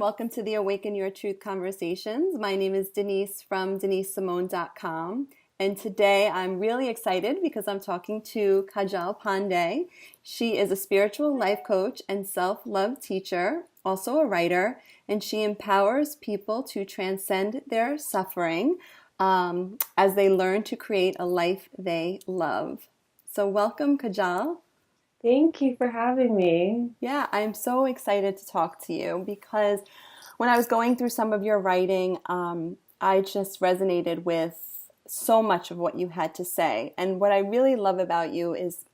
Welcome to the Awaken Your Truth Conversations. My name is Denise from denisesimone.com. And today I'm really excited because I'm talking to Kajal Pandey. She is a spiritual life coach and self-love teacher, also a writer, and she empowers people to transcend their suffering as they learn to create a life they love. So welcome, Kajal. Thank you for having me. Yeah, I'm so excited to talk to you because when I was going through some of your writing, I just resonated with so much of what you had to say. And what I really love about you is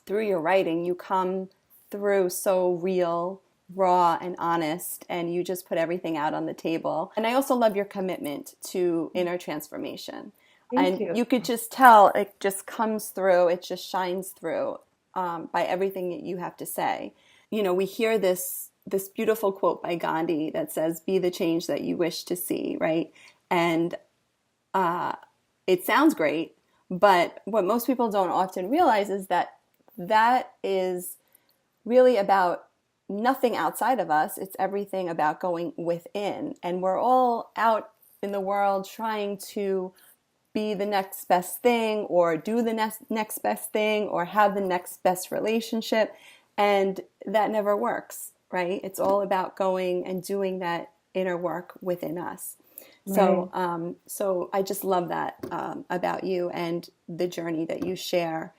through your writing, you come through so real, raw, and honest, and you just put everything out on the table. And I also love your commitment to inner transformation. Thank And you. you could just tell it just comes through, it just shines through by everything that you have to say. You know, we hear this beautiful quote by Gandhi that says, "Be the change that you wish to see," right? And it sounds great, but what most people don't often realize is that that is really about nothing outside of us. It's everything about going within. And we're all out in the world trying to be the next best thing or do the next best thing or have the next best relationship. And that never works, right? It's all about going and doing that inner work within us. Right. So I just love that about you and the journey that you share.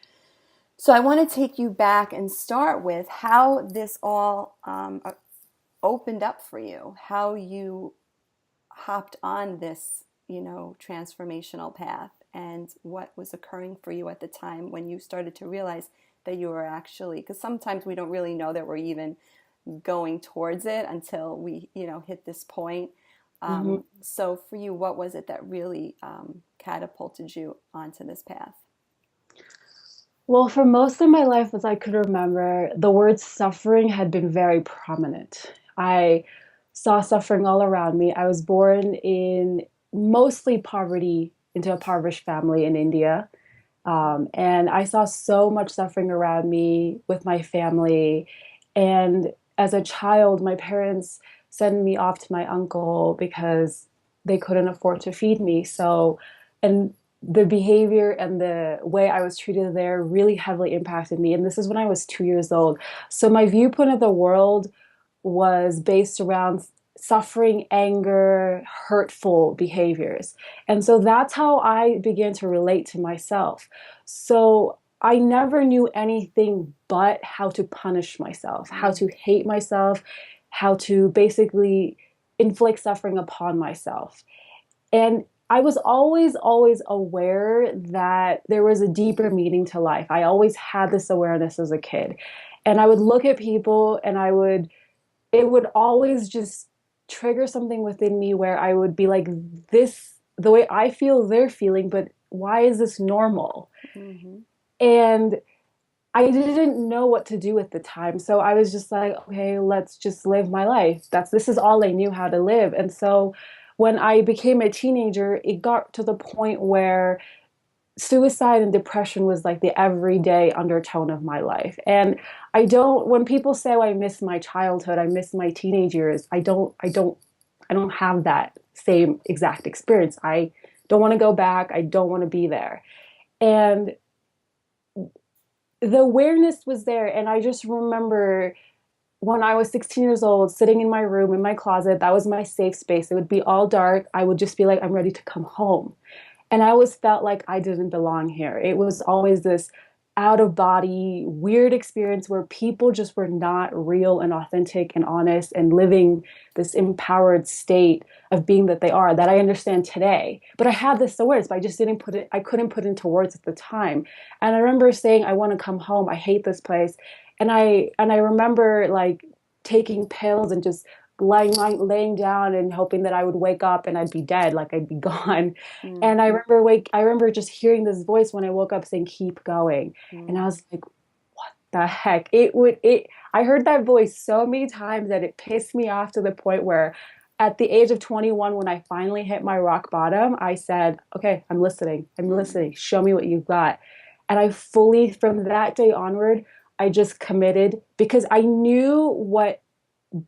So I want to take you back and start with how this all opened up for you, how you hopped on this, transformational path, and what was occurring for you at the time when you started to realize that you were actually, because sometimes we don't really know that we're even going towards it until we, hit this point. hmm So for you, what was it that really catapulted you onto this path? Well, for most of my life, as I could remember, the word suffering had been very prominent. I saw suffering all around me. I was born in mostly poverty, into a impoverished family in India. And I saw so much suffering around me with my family. And as a child, my parents sent me off to my uncle because they couldn't afford to feed me. So, and the behavior and the way I was treated there really heavily impacted me. And this is when I was 2 years old. So my viewpoint of the world was based around suffering, anger, hurtful behaviors. And so that's how I began to relate to myself. So I never knew anything but how to punish myself, how Mm. to hate myself, how to basically inflict suffering upon myself. And I was always aware that there was a deeper meaning to life. I always had this awareness as a kid. And I would look at people and it would always just trigger something within me where I would be like, this, the way I feel, they're feeling, but why is this normal? Hmm. And I didn't know what to do at the time. So I was just like, okay, let's just live my life. This is all I knew how to live. And so when I became a teenager, it got to the point where suicide and depression was like the everyday undertone of my life. And when people say, oh, I miss my childhood, I miss my teenage years, I don't have that same exact experience. I don't want to go back. I don't want to be there. And the awareness was there. And I just remember when I was 16 years old, sitting in my room, in my closet, that was my safe space. It would be all dark. I would just be like, I'm ready to come home. And I always felt like I didn't belong here. It was always this out of body, weird experience where people just were not real and authentic and honest and living this empowered state of being that they are, that I understand today. But I had this awareness, but I just I couldn't put it into words at the time. And I remember saying, I want to come home. I hate this place. And I remember like taking pills and just laying down and hoping that I would wake up and I'd be dead, like I'd be gone. And I remember just hearing this voice when I woke up saying, keep going. And I Mm-hmm. was like, the heck? I heard that voice so many times that it pissed me off to the point where at the age of 21, when I finally hit my rock bottom, I said, okay, I'm listening. I'm listening. Show me what you've got. And I fully, from that day onward, I just committed because I knew what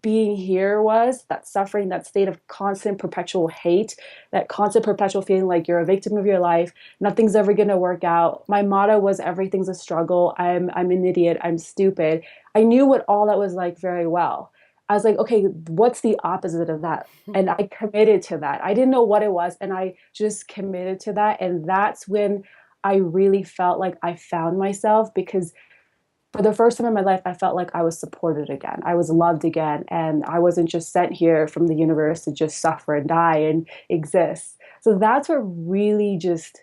being here was, that suffering, that state of constant perpetual hate, that constant perpetual feeling like you're a victim of your life, nothing's ever going to work out. My motto was everything's a struggle. I'm an idiot. I'm stupid. I knew what all that was like very well. I was like, okay, what's the opposite of that? And I committed to that. I didn't know what it was, and I just committed to that. And that's when I really felt like I found myself, because for the first time in my life, I felt like I was supported again. I was loved again. And I wasn't just sent here from the universe to just suffer and die and exist. So that's what really just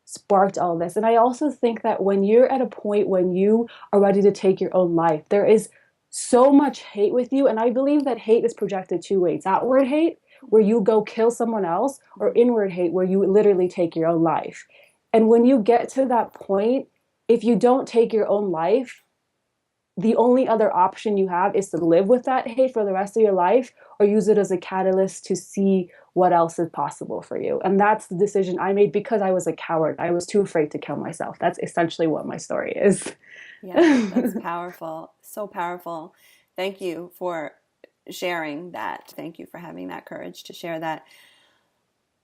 sparked all this. And I also think that when you're at a point when you are ready to take your own life, there is so much hate with you. And I believe that hate is projected two ways: outward hate, where you go kill someone else, or inward hate, where you literally take your own life. And when you get to that point, if you don't take your own life, the only other option you have is to live with that hate for the rest of your life, or use it as a catalyst to see what else is possible for you. And that's the decision I made because I was a coward. I was too afraid to kill myself. That's essentially what my story is. Yeah, that's powerful. So powerful. Thank you for sharing that. Thank you for having that courage to share that.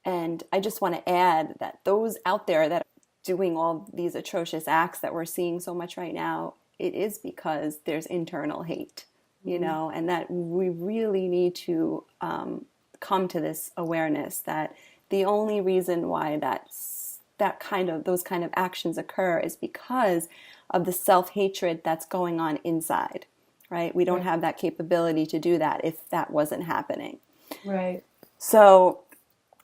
And I just want to add that those out there that are doing all these atrocious acts that we're seeing so much right now, it is because there's internal hate, and that we really need to come to this awareness that the only reason why those kind of actions occur is because of the self-hatred that's going on inside, right? We don't have that capability to do that if that wasn't happening. Right. So,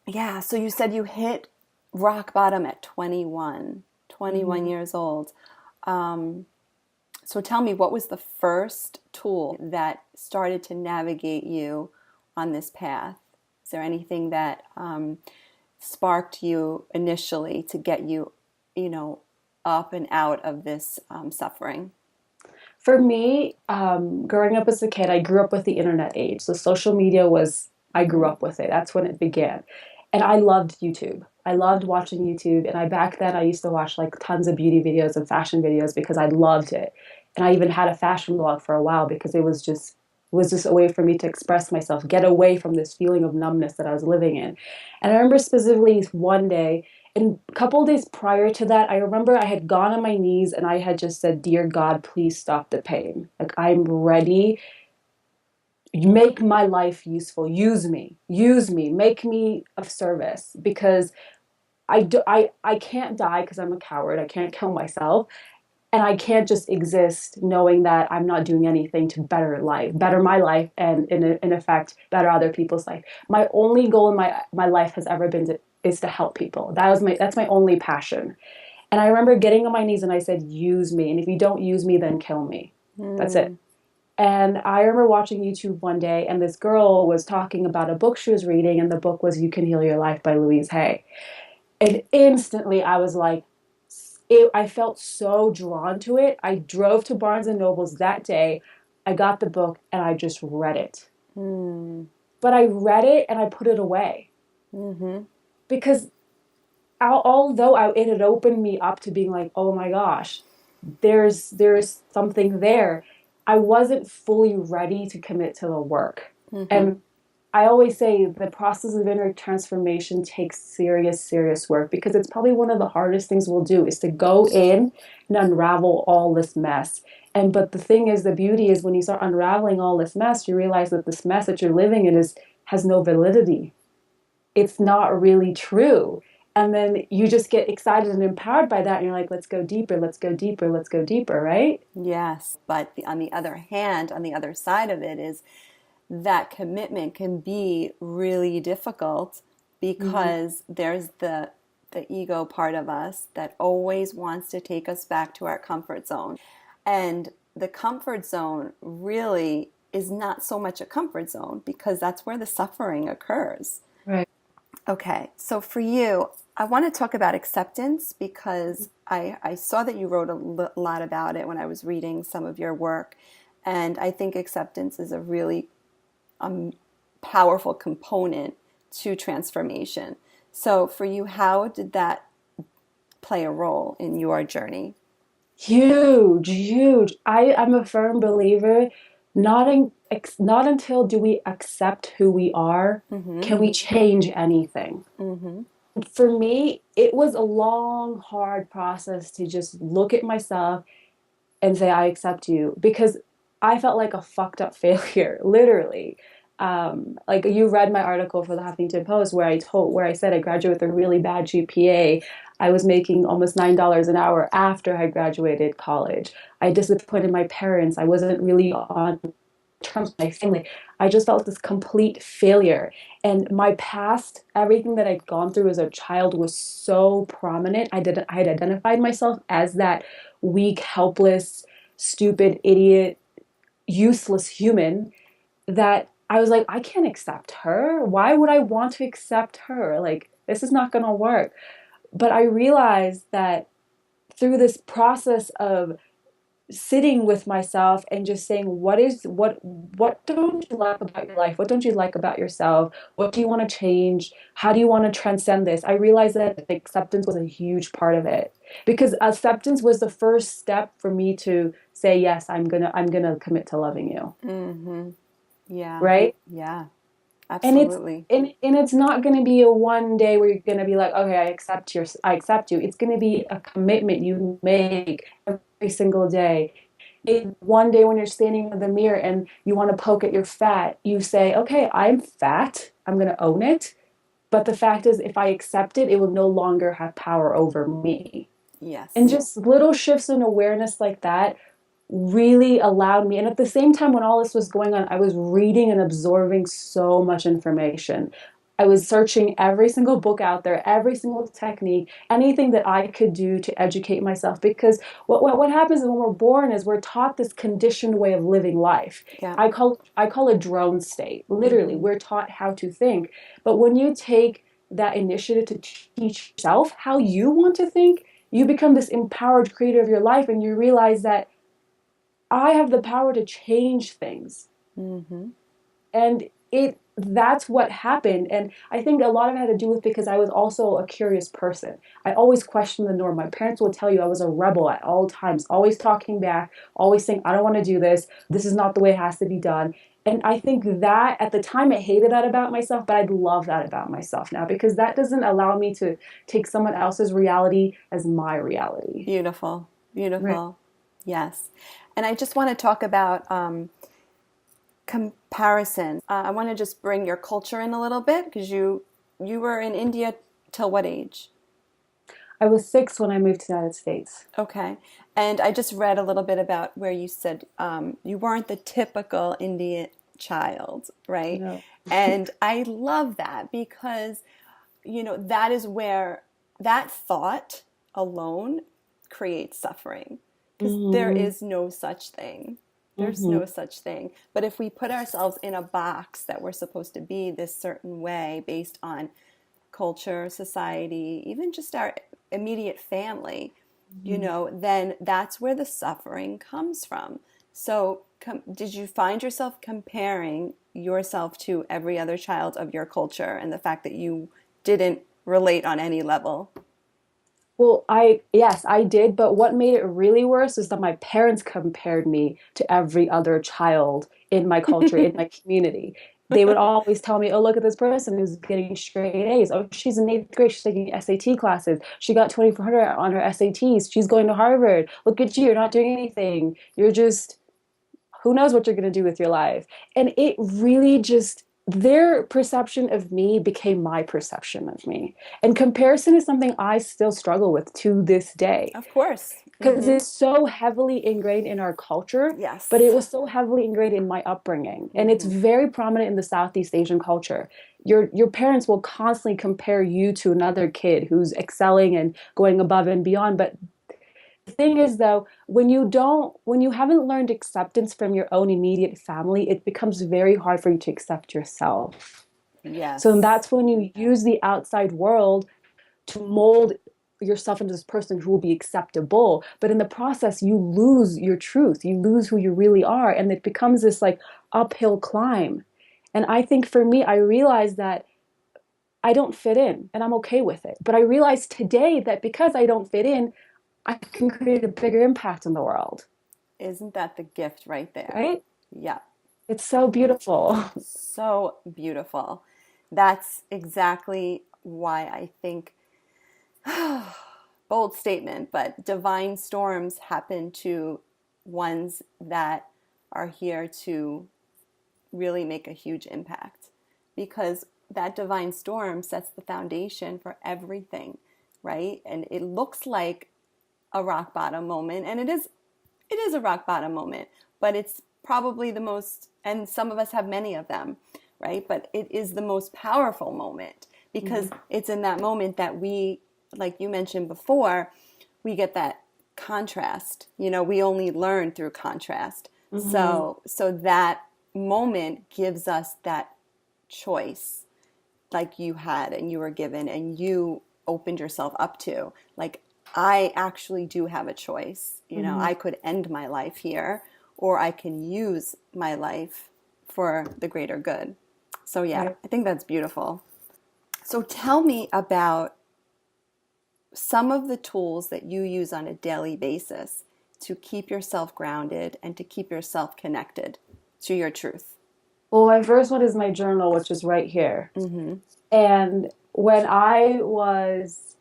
yeah, so you said you hit rock bottom at 21 years old. So tell me, what was the first tool that started to navigate you on this path? Is there anything that sparked you initially to get you, up and out of this suffering? For me, growing up as a kid, I grew up with the internet age. So social media was, I grew up with it. That's when it began. And I loved YouTube. I loved watching YouTube. And back then I used to watch like tons of beauty videos and fashion videos because I loved it. And I even had a fashion blog for a while because it was just a way for me to express myself, get away from this feeling of numbness that I was living in. And I remember specifically one day, and a couple of days prior to that, I remember I had gone on my knees and I had just said, "Dear God, please stop the pain. Like, I'm ready. Make my life useful. Use me, make me of service, because I can't die because I'm a coward. I can't kill myself. And I can't just exist knowing that I'm not doing anything to better my life, and in effect, better other people's life. My only goal in my life has ever been is to help people. That's my only passion. And I remember getting on my knees and I said, use me. And if you don't use me, then kill me. That's it. And I remember watching YouTube one day, and this girl was talking about a book she was reading, and the book was You Can Heal Your Life by Louise Hay. And instantly I was like, I felt so drawn to it. I drove to Barnes and Nobles that day. I got the book and I just read it. But I read it and I put it away. Because although it had opened me up to being like, oh my gosh, there's something there, I wasn't fully ready to commit to the work. And I always say the process of inner transformation takes serious, serious work, because it's probably one of the hardest things we'll do is to go in and unravel all this mess. But the thing is, the beauty is when you start unraveling all this mess, you realize that this mess that you're living in has no validity. It's not really true. And then you just get excited and empowered by that. And you're like, let's go deeper, let's go deeper, let's go deeper, right? Yes. But on the other hand, on the other side of it is that commitment can be really difficult because there's the ego part of us that always wants to take us back to our comfort zone. And the comfort zone really is not so much a comfort zone because that's where the suffering occurs. Right. Okay, so for you, I want to talk about acceptance because I saw that you wrote a lot about it when I was reading some of your work. And I think acceptance is a really powerful component to transformation. So for you, how did that play a role in your journey? Huge, huge. I'm a firm believer not until do we accept who we are Mm-hmm. can we change anything. Mm-hmm. For me, it was a long, hard process to just look at myself and say, I accept you, because I felt like a fucked up failure, literally. Like you read my article for the Huffington Post where I said I graduated with a really bad GPA. I was making almost $9 an hour after I graduated college. I disappointed my parents. I wasn't really on terms with my family. I just felt this complete failure. And my past, everything that I'd gone through as a child was so prominent. I had identified myself as that weak, helpless, stupid, idiot, useless human that I was like, I can't accept her. Why would I want to accept her? Like, this is not going to work. But I realized that through this process of sitting with myself and just saying what don't you like about your life, what don't you like about yourself, what do you want to change, how do you want to transcend this, I realized that acceptance was a huge part of it, because acceptance was the first step for me to say, yes, I'm gonna commit to loving you. Mm-hmm. Yeah. Right. Yeah. And it's Absolutely. and it's not going to be a one day where you're going to be like, okay, I accept you. It's going to be a commitment you make every single day. One day when you're standing in the mirror and you want to poke at your fat, you say, okay, I'm fat. I'm going to own it. But the fact is, if I accept it, it will no longer have power over me. And Yes. just little shifts in awareness like that really allowed me. And at the same time, when all this was going on, I was reading and absorbing so much information. I was searching every single book out there, every single technique, anything that I could do to educate myself. Because what happens when we're born is we're taught this conditioned way of living life. Yeah. I call it drone state. Literally, Mm-hmm. we're taught how to think. But when you take that initiative to teach yourself how you want to think, you become this empowered creator of your life, and you realize that I have the power to change things. Mm-hmm. And it that's what happened. And I think a lot of it had to do with because I was also a curious person. I always questioned the norm. My parents will tell you I was a rebel at all times, always talking back, always saying, I don't want to do this. This is not the way it has to be done. And I think that at the time I hated that about myself, but I love that about myself now, because that doesn't allow me to take someone else's reality as my reality. Beautiful. Right. Beautiful. Yes. And I just want to talk about comparison. I want to just bring your culture in a little bit because you were in India till what age? I was 6 when I moved to the United States. Okay. And I just read a little bit about where you said you weren't the typical Indian child, right? No. And I love that because, that is where that thought alone creates suffering because there Hmm. is no such thing. There's Hmm. no such thing. But if we put ourselves in a box that we're supposed to be this certain way based on culture, society, even just our immediate family, then that's where the suffering comes from. So, did you find yourself comparing yourself to every other child of your culture and the fact that you didn't relate on any level? Well, yes, I did, but what made it really worse is that my parents compared me to every other child in my culture, in my community. They would always tell me, "Oh, look at this person who's getting straight A's. Oh, she's in eighth grade. She's taking SAT classes. She got 2,400 on her SATs. She's going to Harvard. Look at you. You're not doing anything. You're just who knows what you're going to do with your life." And it really just, their perception of me became my perception of me. And comparison is something I still struggle with to this day, Of course. because Mm-hmm. it's so heavily ingrained in our culture, but Yes. it was so heavily ingrained in my upbringing. And it's Mm-hmm. very prominent in the Southeast Asian culture. Your parents will constantly compare you to another kid who's excelling and going above and beyond, but the thing is, though, when you haven't learned acceptance from your own immediate family, it becomes very hard for you to accept yourself. So Yes. that's when you use the outside world to mold yourself into this person who will be acceptable. But in the process, you lose your truth, you lose who you really are, and it becomes this like uphill climb. And I think for me, I realized that I don't fit in and I'm okay with it. But I realized today that because I don't fit in, I can create a bigger impact in the world, Isn't that the gift right there? right? Yeah. It's so beautiful. So beautiful. That's exactly why I think, bold statement, but divine storms happen to ones that are here to really make a huge impact, because that divine storm sets the foundation for everything, right? And it looks like a rock bottom moment, and it is a rock bottom moment, but it's probably the most, and some of us have many of them, right? But it is the most powerful moment, because Mhm. it's in that moment that we, like you mentioned before, we get that contrast. We only learn through contrast. Mhm. So that moment gives us that choice, like you had and you were given and you opened yourself up to. Like, I actually do have a choice. Mhm. I could end my life here, or I can use my life for the greater good. So yeah, Right. I think that's beautiful. So tell me about some of the tools that you use on a daily basis to keep yourself grounded and to keep yourself connected to your truth. Well, my first one is my journal, which is right here. Mm-hmm. And when I was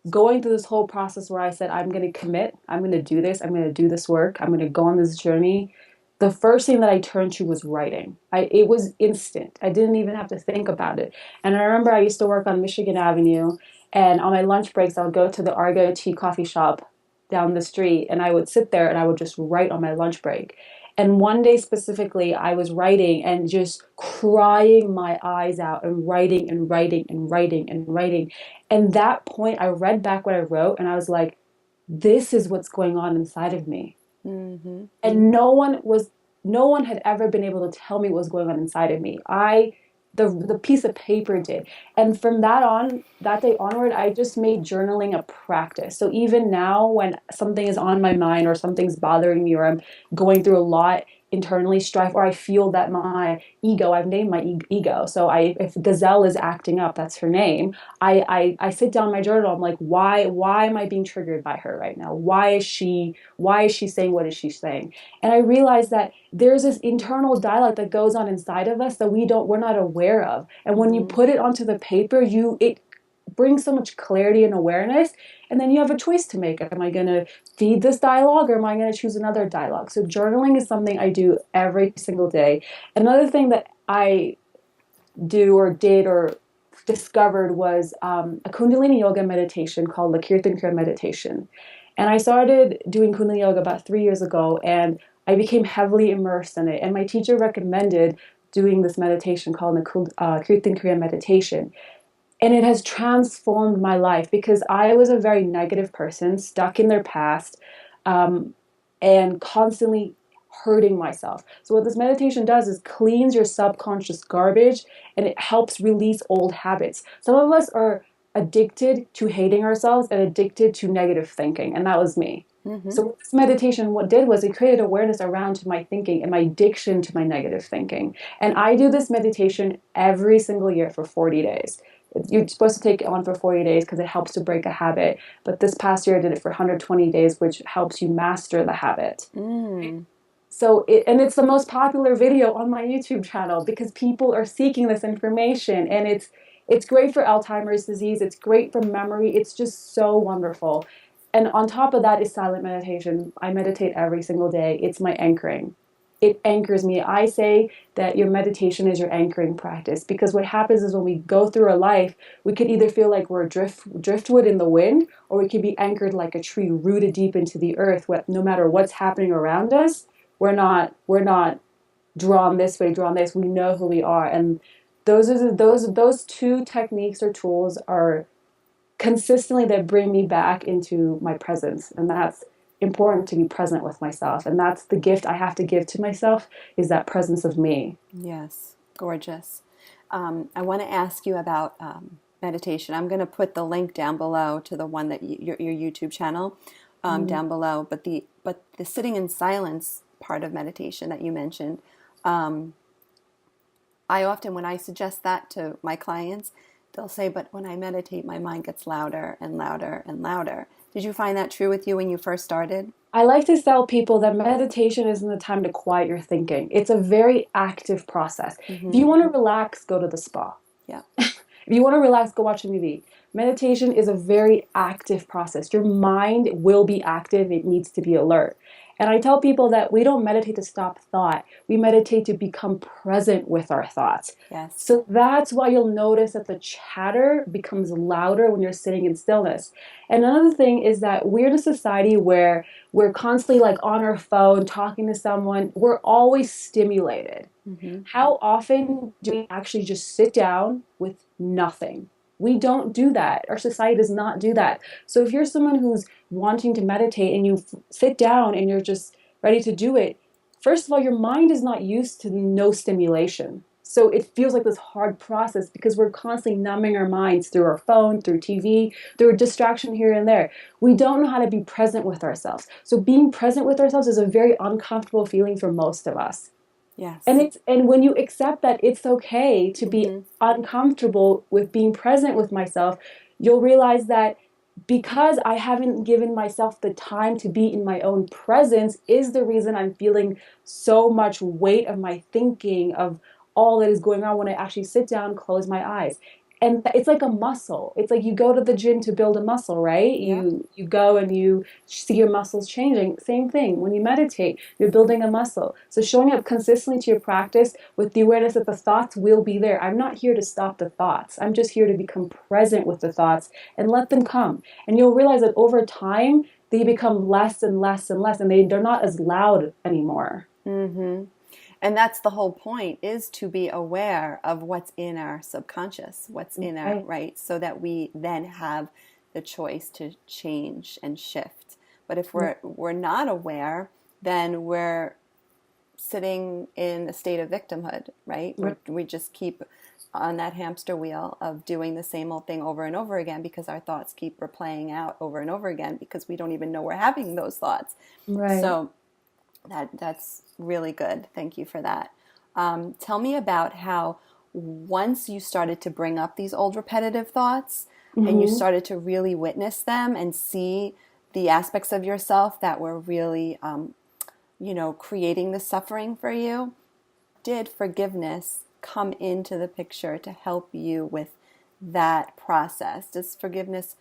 going through this whole process where I said, I'm going to commit, I'm going to do this, I'm going to do this work, I'm going to go on this journey, the first thing that I turned to was writing. It was instant. I didn't even have to think about it. And I remember I used to work on Michigan Avenue, and on my lunch breaks, I would go to the Argo Tea coffee shop down the street, and I would sit there and I would just write on my lunch break. And one day specifically, I was writing and just crying my eyes out and writing and writing and writing and writing. And that point, I read back what I wrote and I was like, this is what's going on inside of me. Mm-hmm. And no one had ever been able to tell me what was going on inside of me. The piece of paper did. And from that day onward, I just made journaling a practice. So even now, when something is on my mind or something's bothering me or I'm going through a lot internally, strife, or I feel that my ego, I've named my ego. So if Gazelle is acting up, that's her name. I sit down in my journal. I'm like, why am I being triggered by her right now? Why is she saying what is she saying? And I realized that there's this internal dialogue that goes on inside of us that we're not aware of. And when you Mm-hmm. put it onto the paper, it brings so much clarity and awareness. And then you have a choice to make. Am I going to feed this dialogue or am I going to choose another dialogue? So journaling is something I do every single day. Another thing that I do or did or discovered was a Kundalini yoga meditation called the Kirtan Kriya meditation. And I started doing Kundalini yoga about 3 years ago, and I became heavily immersed in it. And my teacher recommended doing this meditation called the Kirtan Kriya meditation. And it has transformed my life because I was a very negative person, stuck in their past, um, and constantly hurting myself. So what this meditation does is cleans your subconscious garbage and it helps release old habits. Some of us are addicted to hating ourselves and addicted to negative thinking, and that was me. Mm-hmm. So this meditation, what it did was it created awareness around my thinking and my addiction to my negative thinking. And I do this meditation every single year for 40 days. You're supposed to take it on for 40 days because it helps to break a habit. But this past year I did it for 120 days, which helps you master the habit. Mm. And it's the most popular video on my YouTube channel because people are seeking this information, and it's great for Alzheimer's disease. It's great for memory. It's just so wonderful. And on top of that is silent meditation. I meditate every single day. It's my anchoring. It anchors me. I say that your meditation is your anchoring practice because what happens is when we go through our life, we could either feel like we're driftwood in the wind, or we could be anchored like a tree rooted deep into the earth. No matter what's happening around us, we're not drawn this way, drawn this. We know who we are, and those two techniques or tools are consistently that bring me back into my presence, and that's important to be present with myself. And that's the gift I have to give to myself is that presence of me. Yes, gorgeous. I want to ask you about meditation. I'm going to put the link down below to the one that your YouTube channel Mm. down below. But the sitting in silence part of meditation that you mentioned, I often, when I suggest that to my clients, they'll say, but when I meditate, my mind gets louder and louder and louder. Did you find that true with you when you first started? I like to tell people that meditation isn't the time to quiet your thinking. It's a very active process. If Mm-hmm. you want to relax, go to the spa. Yeah. If you want to relax, go watch a movie. Meditation is a very active process. Your mind will be active, it needs to be alert. And I tell people that we don't meditate to stop thought, we meditate to become present with our thoughts. Yes. So that's why you'll notice that the chatter becomes louder when you're sitting in stillness. And another thing is that we're in a society where we're constantly like on our phone talking to someone, we're always stimulated. Mm-hmm. How often do we actually just sit down with nothing? We don't do that. Our society does not do that. So if you're someone who's wanting to meditate and you sit down and you're just ready to do it, first of all, your mind is not used to no stimulation. So it feels like this hard process because we're constantly numbing our minds through our phone, through TV, through a distraction here and there. We don't know how to be present with ourselves. So being present with ourselves is a very uncomfortable feeling for most of us. Yes. And when you accept that it's okay to be Mm-hmm. uncomfortable with being present with myself, you'll realize that because I haven't given myself the time to be in my own presence is the reason I'm feeling so much weight of my thinking of all that is going on when I actually sit down, close my eyes. And it's like a muscle. It's like you go to the gym to build a muscle, right? Yeah. You go and you see your muscles changing. Same thing. When you meditate, you're building a muscle. So showing up consistently to your practice with the awareness that the thoughts will be there. I'm not here to stop the thoughts. I'm just here to become present with the thoughts and let them come. And you'll realize that over time, they become less and less and less, and they're not as loud anymore. Mm-hmm. And that's the whole point, is to be aware of what's in our subconscious, what's in our, Right. right, so that we then have the choice to change and shift. But if we're not aware, then we're sitting in a state of victimhood, right? We just keep on that hamster wheel of doing the same old thing over and over again because our thoughts keep replaying out over and over again because we don't even know we're having those thoughts. Right. So that's really good. Thank you for that. Tell me about how once you started to bring up these old repetitive thoughts and you Mm-hmm. started to really witness them and see the aspects of yourself that were really, creating the suffering for you, did forgiveness come into the picture to help you with that process? Does forgiveness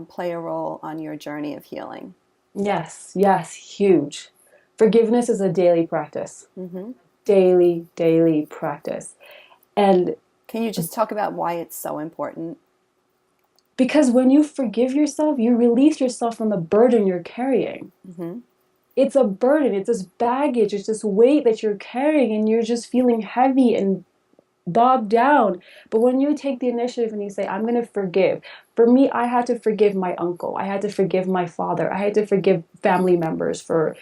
play a role on your journey of healing? Yes, yes, huge. Forgiveness is a daily practice. Mm-hmm. Daily, daily practice. And Can you just talk about why it's so important? because when you forgive yourself, you release yourself from the burden you're carrying. Mm-hmm. It's a burden, it's this baggage, it's this weight that you're carrying, and you're just feeling heavy and bogged down. But when you take the initiative and you say, I'm going to forgive, for me, I had to forgive my uncle, I had to forgive my father, I had to forgive family members for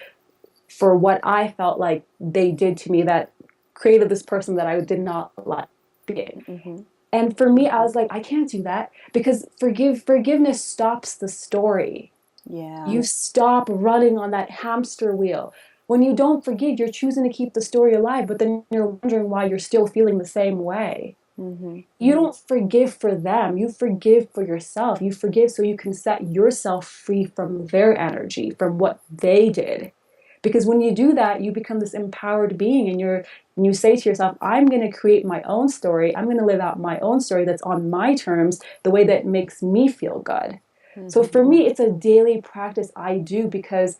what I felt like they did to me that created this person that I did not like being. Mm-hmm. And for me, I was like, I can't do that because forgiveness stops the story. Yeah. You stop running on that hamster wheel. When you don't forgive, you're choosing to keep the story alive, but then you're wondering why you're still feeling the same way. Mm-hmm. You don't forgive for them, you forgive for yourself. You forgive so you can set yourself free from their energy, from what they did. Because when you do that, you become this empowered being and you say to yourself, I'm going to create my own story. I'm going to live out my own story that's on my terms, the way that makes me feel good. So Mm-hmm. for me, it's a daily practice I do because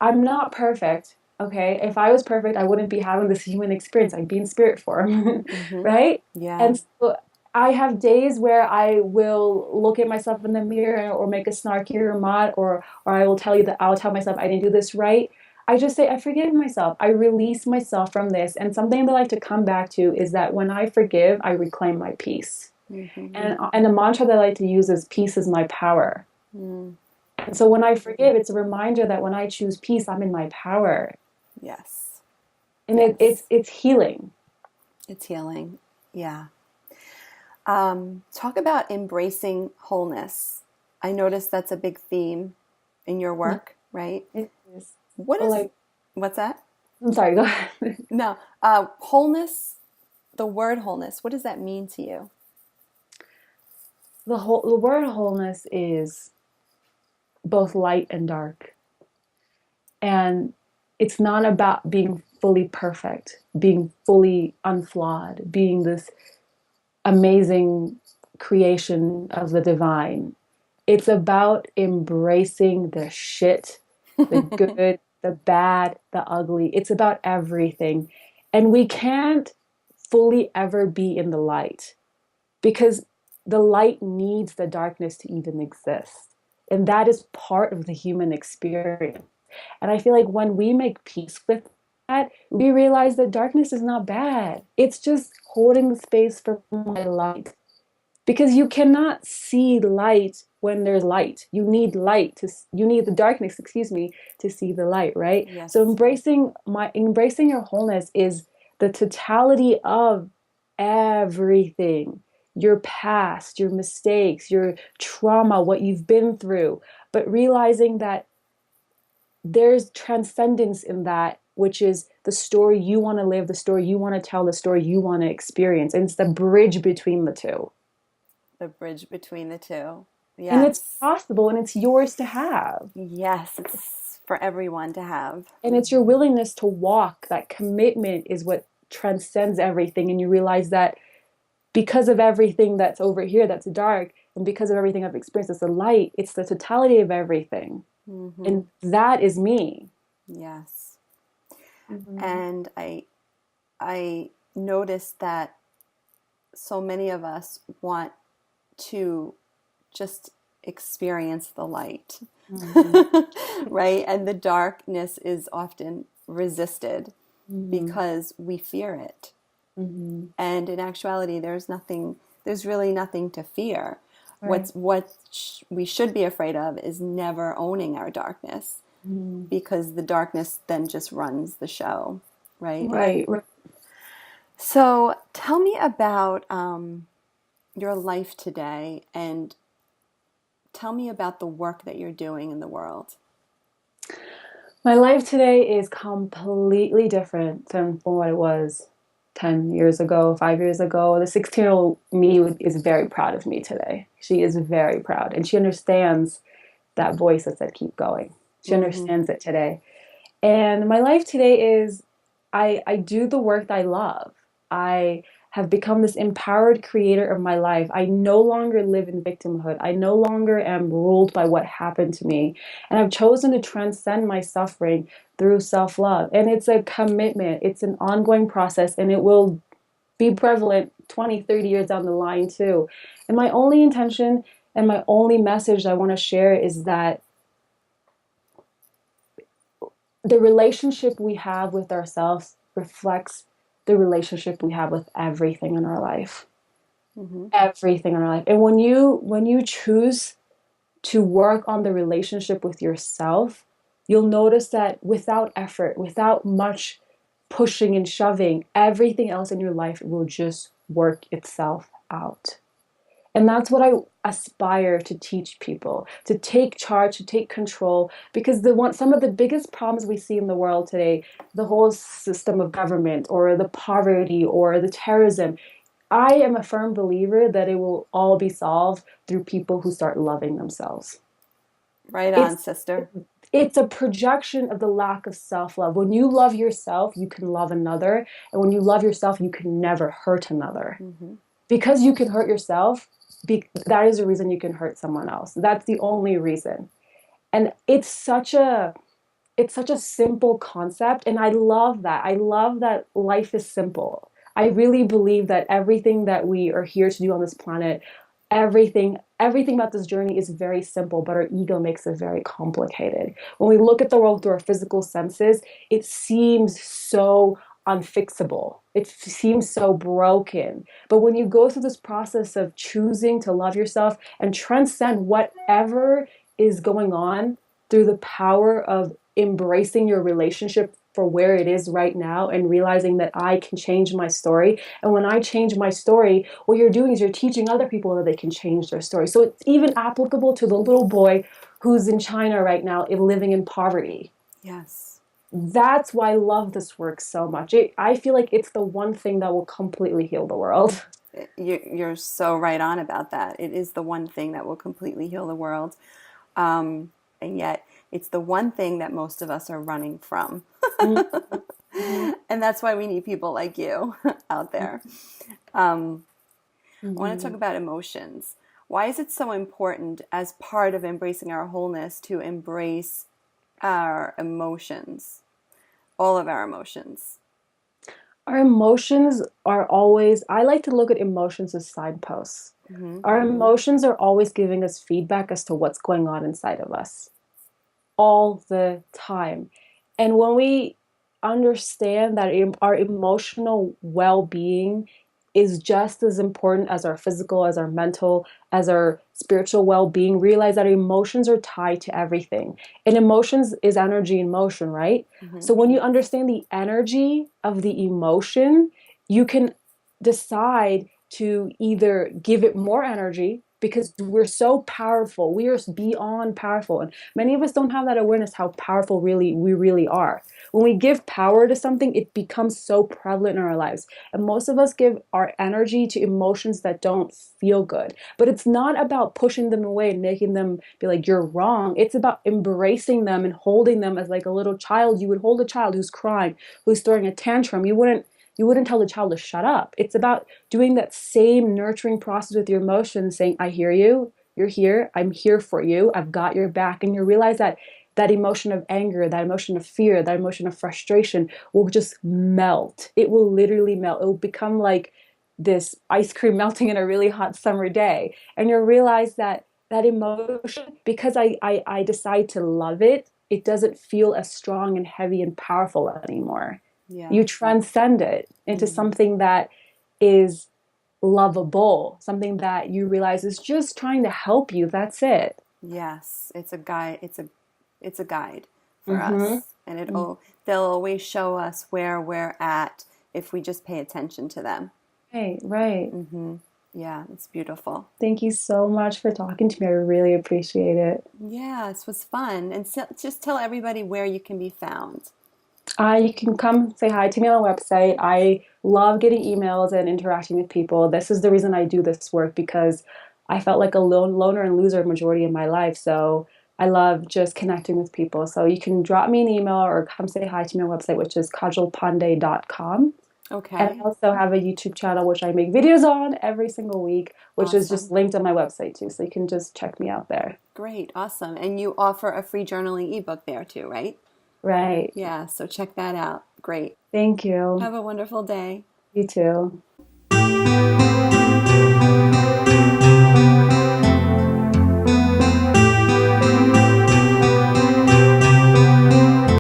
I'm not perfect. Okay. If I was perfect, I wouldn't be having this human experience. I'd be in spirit form. Mm-hmm. Right? Yeah. And so I have days where I will look at myself in the mirror or make a snarky remark or I will tell you that I'll tell myself I didn't do this right. I just say I forgive myself. I release myself from this. And something that I like to come back to is that when I forgive, I reclaim my peace. Mm-hmm. And a mantra that I like to use is peace is my power. Mm. And so when I forgive, it's a reminder that when I choose peace, I'm in my power. Yes. And Yes. it's healing. It's healing. Yeah. Talk about embracing wholeness. I notice that's a big theme in your work, right? It is. What But is, like, what's that? I'm sorry, go ahead. No. Wholeness, the word wholeness, what does that mean to you? the word wholeness is both light and dark. And it's not about being fully perfect, being fully unflawed, being this amazing creation of the divine. It's about embracing the shit, the good, the bad, the ugly. It's about everything. And we can't fully ever be in the light because the light needs the darkness to even exist. And that is part of the human experience. And I feel like when we make peace with that, we realize that darkness is not bad. It's just holding the space for my light. Because you cannot see light when there's light. You need you need the darkness, excuse me, to see the light, right? So Yes. embracing your wholeness is the totality of everything. Your past, your mistakes, your trauma, what you've been through, but realizing that there's transcendence in that, which is the story you want to live, the story you want to tell, the story you want to experience. And it's the bridge between the two. The bridge between the two. And it's Yes. possible and it's yours to have. Yes, it's for everyone to have. And it's your willingness to walk. That commitment is what transcends everything. And you realize that because of everything that's over here that's dark, and because of everything I've experienced that's the light, it's the totality of everything. Mm-hmm. And that is me. Yes. Mm-hmm. And I noticed that so many of us want to just experience the light, mm-hmm. right? And the darkness is often resisted mm-hmm. because we fear it. Mm-hmm. And in actuality, there's really nothing to fear. Right. What we should be afraid of is never owning our darkness, mm-hmm. because the darkness then just runs the show, right? Right. So tell me about your life today, and tell me about the work that you're doing in the world. My life today is completely different from what it was 10 years ago, 5 years ago. The 16-year-old me is very proud of me today. She is very proud, and she understands that voice that said, keep going. She mm-hmm. understands it today. And my life today is I do the work that I love. I have become this empowered creator of my life. I no longer live in victimhood. I no longer am ruled by what happened to me. And I've chosen to transcend my suffering through self-love. And it's a commitment. It's an ongoing process, and it will be prevalent 20, 30 years down the line too. And my only intention and my only message I want to share is that the relationship we have with ourselves reflects the relationship we have with everything in our life. Mm-hmm. Everything in our life. And when you choose to work on the relationship with yourself, you'll notice that without effort, without much pushing and shoving, everything else in your life will just work itself out. And that's what I aspire to teach people, to take charge, to take control, because some of the biggest problems we see in the world today, the whole system of government or the poverty or the terrorism, I am a firm believer that it will all be solved through people who start loving themselves. Right on, sister. It's a projection of the lack of self-love. When you love yourself, you can love another. And when you love yourself, you can never hurt another. Mm-hmm. Because you can hurt yourself, that is the reason you can hurt someone else. That's the only reason. And it's such a simple concept, and I love that. I love that life is simple. I really believe that everything that we are here to do on this planet, everything about this journey is very simple, but our ego makes it very complicated. When we look at the world through our physical senses, it seems so unfixable. It seems so broken. But when you go through this process of choosing to love yourself and transcend whatever is going on through the power of embracing your relationship for where it is right now and realizing that I can change my story. And when I change my story, what you're doing is you're teaching other people that they can change their story. So it's even applicable to the little boy who's in China right now living in poverty. Yes. That's why I love this work so much. I feel like it's the one thing that will completely heal the world. You're so right on about that. It is the one thing that will completely heal the world. And yet it's the one thing that most of us are running from. Mm-hmm. And that's why we need people like you out there. I want to talk Mm-hmm. about emotions. Why is it so important as part of embracing our wholeness to embrace our emotions, all of our emotions? Our emotions are always, I like to look at emotions as signposts. Mm-hmm. Our emotions are always giving us feedback as to what's going on inside of us all the time. And when we understand that our emotional well being is just as important as our physical, as our mental, as our spiritual well being, realize that emotions are tied to everything. And emotions is energy in motion, right? Mm-hmm. So when you understand the energy of the emotion, you can decide to either give it more energy because we're so powerful. We are beyond powerful. And many of us don't have that awareness how powerful we really are. When we give power to something, it becomes so prevalent in our lives. And most of us give our energy to emotions that don't feel good. But it's not about pushing them away and making them be like, you're wrong. It's about embracing them and holding them as like a little child. You would hold a child who's crying, who's throwing a tantrum. You wouldn't tell the child to shut up. It's about doing that same nurturing process with your emotions, saying, I hear you, you're here, I'm here for you, I've got your back. And you realize that that emotion of anger, that emotion of fear, that emotion of frustration will just melt. It will literally melt. It will become like this ice cream melting in a really hot summer day. And you'll realize that that emotion, because I decide to love it, it doesn't feel as strong and heavy and powerful anymore. Yeah. You transcend it into Mm-hmm. something that is lovable, something that you realize is just trying to help you. That's it. Yes, it's a guide. It's a guide for Mm-hmm. us, and they'll always show us where we're at if we just pay attention to them. Right, right. Mm-hmm. Yeah, it's beautiful. Thank you so much for talking to me. I really appreciate it. Yeah, this was fun, and so, just tell everybody where you can be found. You can come say hi to me on the website. I love getting emails and interacting with people. This is the reason I do this work because I felt like a loner and loser majority of my life. So I love just connecting with people. So you can drop me an email or come say hi to me on the website, which is kajalpandey.com. And I Okay, also have a YouTube channel which I make videos on every single week, which is just awesome, linked on my website too. So you can just check me out there. great, awesome, and you offer a free journaling ebook there too, right? Right. Yeah, so check that out. Great. Thank you. Have a wonderful day. You too.